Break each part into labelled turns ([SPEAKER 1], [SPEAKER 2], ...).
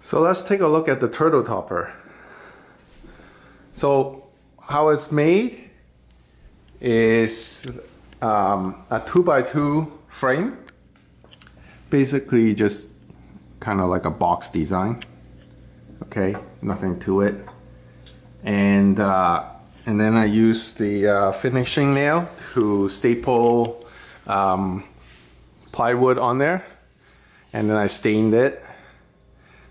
[SPEAKER 1] So let's take a look at the turtle topper. So how it's made is a 2x2 frame, basically just kind of like a box design. Okay, nothing to it, and then I use the finishing nail to staple plywood on there, and then I stained it.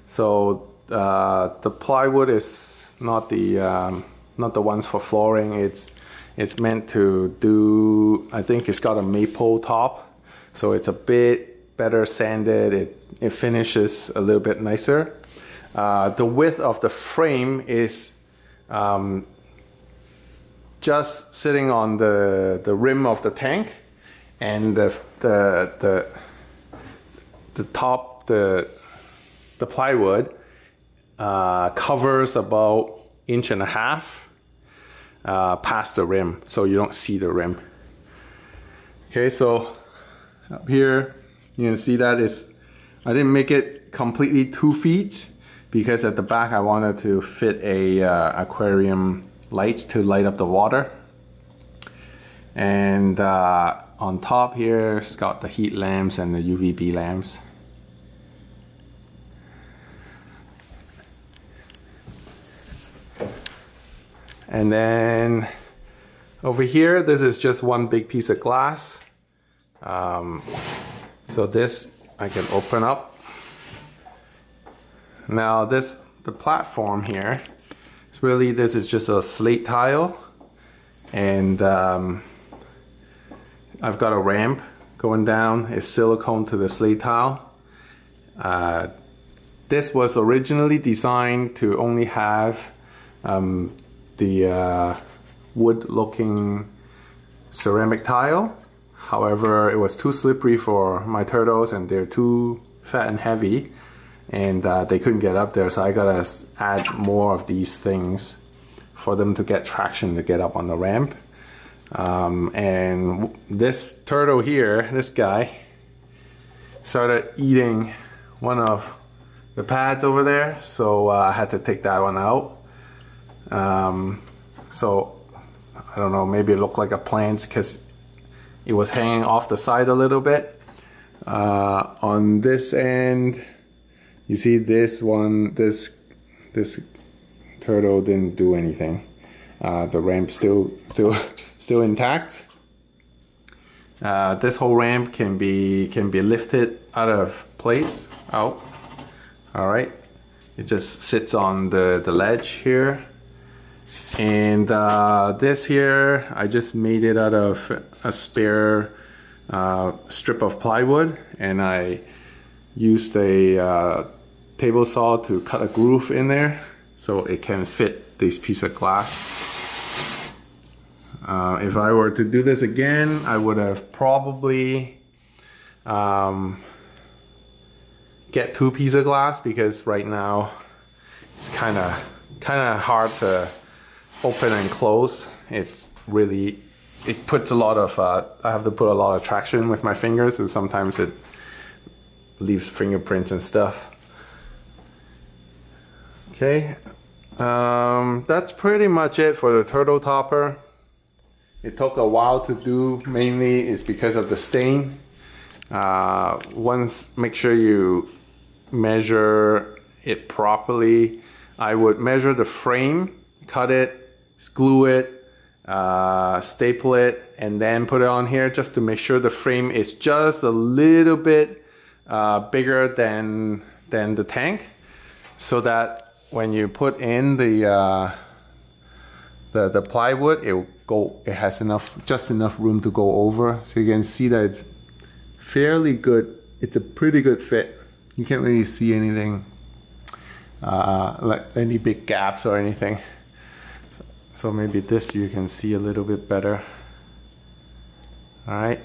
[SPEAKER 1] So the plywood is not the ones for flooring. It's meant to do, I think it's got a maple top, so it's a bit better sanded. It finishes a little bit nicer. The width of the frame is just sitting on the rim of the tank, and the top, the plywood covers about 1.5 inches past the rim, so you don't see the rim. Okay, so up here you can see that I didn't make it completely 2 feet because at the back I wanted to fit a aquarium light to light up the water, and on top here it's got the heat lamps and the UVB lamps. And then over here, this is just one big piece of glass. So this I can open up. Now the platform here, this is just a slate tile, and I've got a ramp going down. It's silicone to the slate tile. This was originally designed to only have the wood-looking ceramic tile. However, it was too slippery for my turtles, and they're too fat and heavy, and they couldn't get up there, so I gotta add more of these things for them to get traction to get up on the ramp. And this turtle here, this guy, started eating one of the pads over there, so I had to take that one out. So I don't know, maybe it looked like a plant because it was hanging off the side a little bit. On this end, you see this one, this turtle didn't do anything. The ramp still intact. This whole ramp can be lifted out of place, out. All right, it just sits on the ledge here. And this here, I just made it out of a spare strip of plywood, and I used a table saw to cut a groove in there so it can fit this piece of glass. If I were to do this again, I would have probably get 2 pieces of glass, because right now it's kind of hard to open and close. It puts a lot of I have to put a lot of traction with my fingers, and sometimes it leaves fingerprints and stuff. Okay, that's pretty much it for the turtle topper. It took a while to do, mainly is because of the stain. Make sure you measure it properly. I would measure the frame, cut it, glue it, staple it, and then put it on here, just to make sure the frame is just a little bit bigger than the tank, so that when you put in the plywood, it has just enough room to go over. So you can see that it's fairly good. It's a pretty good fit. You can't really see anything like any big gaps or anything. So maybe this you can see a little bit better. All right.